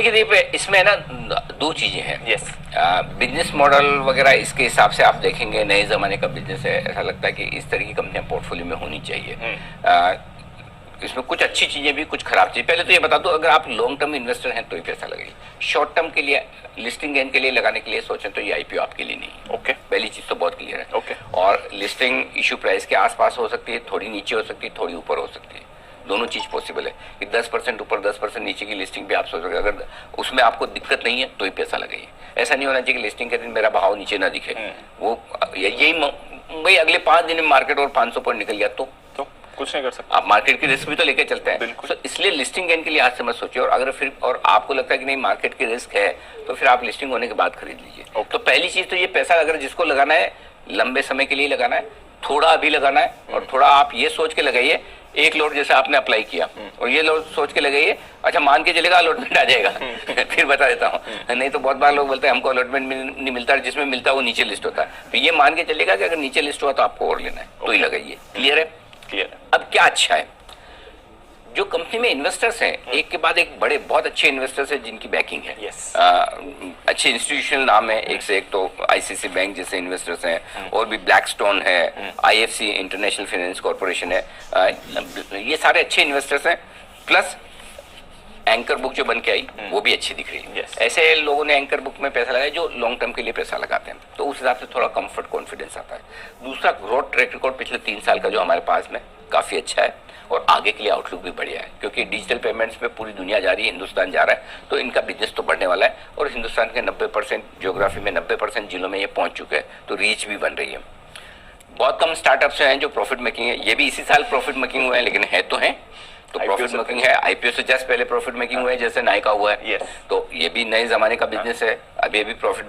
देखिए इसमें ना दो चीजें हैं। यस। बिजनेस मॉडल वगैरह इसके हिसाब से आप देखेंगे नए जमाने का बिजनेस है, ऐसा लगता है कि इस तरह की कंपनियां पोर्टफोलियो में होनी चाहिए। इसमें कुछ अच्छी चीजें भी, कुछ खराब चीजें। पहले तो ये बता दो, अगर आप लॉन्ग टर्म इन्वेस्टर हैं तो ही पैसा लगेगा। शॉर्ट टर्म के लिए, लिस्टिंग गेन के लिए लगाने के लिए सोचें तो ये आईपीओ आपके लिए नहीं। ओके। पहली चीज तो बहुत क्लियर है। ओके। और लिस्टिंग इशू प्राइस के आसपास हो सकती है, थोड़ी नीचे हो सकती है, थोड़ी ऊपर हो सकती है। दोनों चीज पॉसिबल है कि 10% ऊपर 10% नीचे की लिस्टिंग भी आप सोच सकते। अगर उसमें आपको दिक्कत नहीं है तो ही पैसा लगाइए। ऐसा नहीं होना चाहिए कि लिस्टिंग के दिन मेरा भाव नीचे ना दिखे। वो यही भाई अगले 5 दिन में मार्केट और 500 पॉइंट निकल गया तो कुछ नहीं कर सकते। आप मार्केट की रिस्क भी तो लेके चलते हैं। बिल्कुल। तो इसलिए लिस्टिंग गेन के लिए आज से मत सोचिए। और अगर फिर और आपको लगता है कि नहीं मार्केट की रिस्क है तो फिर आप लिस्टिंग होने के बाद खरीद लीजिए। तो पहली चीज तो ये, पैसा अगर जिसको लगाना है लंबे समय के लिए लगाना है, थोड़ा अभी लगाना है। और थोड़ा आप ये सोच के लगाइए, एक लोड जैसे आपने अप्लाई किया और ये लोड सोच के लगाइए, अच्छा मान के चलेगा अलॉटमेंट आ जाएगा फिर बता देता हूँ। नहीं तो बहुत बार लोग बोलते हैं हमको अलॉटमेंट नहीं मिलता, जिसमें मिलता है वो नीचे लिस्ट होता है। तो ये मान के चलेगा कि अगर नीचे लिस्ट हुआ तो आपको और लेना है तो ही लगाइए। क्लियर है? क्लियर है। अब क्या अच्छा है, जो कंपनी में इन्वेस्टर्स हैं एक के बाद एक बड़े बहुत अच्छे इन्वेस्टर्स हैं जिनकी बैकिंग है। यस। अच्छे इंस्टीट्यूशनल नाम है, एक से एक। तो आईसीसी बैंक जैसे इन्वेस्टर्स हैं, और भी ब्लैकस्टोन है, आईएफसी इंटरनेशनल फाइनेंस कॉर्पोरेशन है। ये सारे अच्छे इन्वेस्टर्स हैं। प्लस एंकर बुक जो बन के आई वो भी अच्छी दिख रही है। Yes. ऐसे लोगों ने एंकर बुक में पैसा लगाया जो लॉन्ग टर्म के लिए पैसा लगाते हैं, तो उस हिसाब से थोड़ा कंफर्ट कॉन्फिडेंस आता है। दूसरा, ग्रोथ ट्रैक रिकॉर्ड पिछले 3 साल का जो हमारे पास में काफी अच्छा है, और आगे के लिए आउटलुक भी बढ़िया है, क्योंकि डिजिटल पेमेंट्स में पूरी दुनिया जा रही है, हिंदुस्तान जा रहा है, तो इनका बिजनेस तो बढ़ने वाला है। और हिंदुस्तान के 90% ज्योग्राफी में 90% जिलों में ये पहुंच चुके हैं, तो रीच भी बन रही है। बहुत कम स्टार्टअप्स हैं जो प्रॉफिट मेकिंग है, ये भी इसी साल प्रॉफिट मेकिंग हुए हैं, लेकिन है तो है। तो प्रॉफिट मेकिंग है, आईपीओ से जस्ट पहले प्रॉफिट मेकिंग हुआ है, जैसे नायका हुआ है। Yes. तो ये भी नए जमाने का बिजनेस है, अभी अभी प्रॉफिट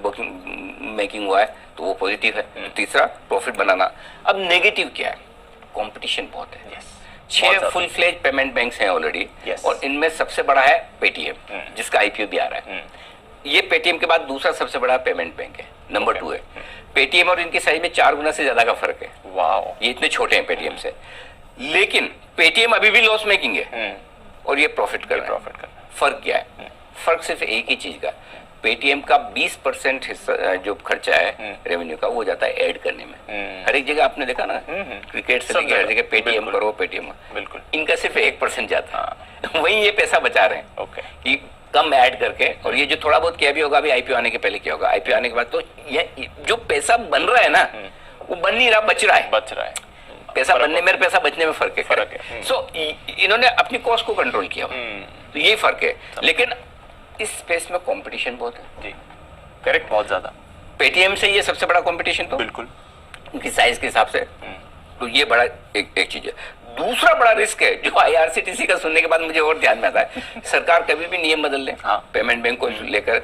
मेकिंग हुआ है, तो वो पॉजिटिव है। तीसरा, प्रॉफिट बनाना। अब नेगेटिव क्या है, कंपटीशन बहुत है। Yes. 6 full fledge payment banks हैं ऑलरेडी। Yes. और इनमें सबसे बड़ा है पेटीएम, जिसका आईपीओ भी आ रहा है। ये पेटीएम के बाद दूसरा सबसे बड़ा पेमेंट बैंक है, नंबर 2 है। पेटीएम और इनकी साइज में 4 गुना से ज्यादा का फर्क है। वाओ। ये इतने छोटे हैं पेटीएम से, लेकिन पेटीएम अभी भी लॉस मेकिंग है और ये प्रॉफिट कर रहा है। फर्क क्या है? फर्क सिर्फ एक ही चीज का, पेटीएम का 20% हिस्सा जो खर्चा है रेवेन्यू का, वो जाता है ऐड करने में। हर एक जगह आपने देखा ना, क्रिकेट से लेकर हर जगह पेटीएम करो, पेटीएम। बिल्कुल। इनका सिर्फ 1% जाता है। वहीं ये पैसा बचा रहे हैं। ओके। कि कम ऐड करके, और ये जो थोड़ा बहुत किया भी होगा अभी आईपीओ आने के पहले क्या होगा, आईपीओ आने के बाद, तो ये जो पैसा बन रहा है ना, वो बन नहीं रहा, बच रहा है। पैसा बनने में, पैसा बचने में फर्क है। सो इन्होंने अपनी कॉस्ट को कंट्रोल किया, तो यही फर्क है। लेकिन इस स्पेस में कंपटीशन बहुत है जी। करेक्ट, बहुत ज्यादा। पेटीएम से ये सबसे बड़ा कंपटीशन, तो बिल्कुल उनकी साइज के हिसाब से, तो ये बड़ा एक चीज है। दूसरा बड़ा रिस्क है जो आईआरसीटीसी का सुनने के बाद मुझे और ध्यान में आता है, सरकार कभी भी नियम बदल ले। पेमेंट बैंक को लेकर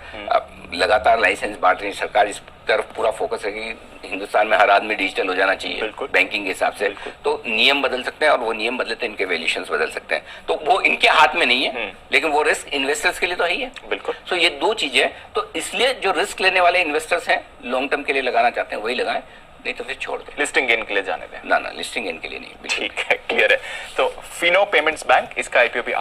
लगातार लाइसेंस बांट रही सरकार, इस तरफ पूरा फोकस है कि हिंदुस्तान में हर आदमी डिजिटल हो जाना चाहिए बैंकिंग के हिसाब से। तो नियम बदल सकते हैं, और वो नियम बदले तो इनके वैल्यूएशंस बदल सकते हैं, तो वो इनके हाथ में नहीं है। लेकिन वो रिस्क इन्वेस्टर्स के लिए तो है। बिल्कुल। सो ये 2 चीजें, तो इसलिए जो रिस्क लेने वाले इन्वेस्टर्स हैं, लॉन्ग टर्म के लिए लगाना चाहते हैं, वही लगाएं, नहीं तो फिर छोड़ दें। लिस्टिंग गेन के लिए जाने दें। ना, लिस्टिंग गेन के लिए नहीं। ठीक है, क्लियर है। तो फिनो पेमेंट्स बैंक, इसका आईपीओ भी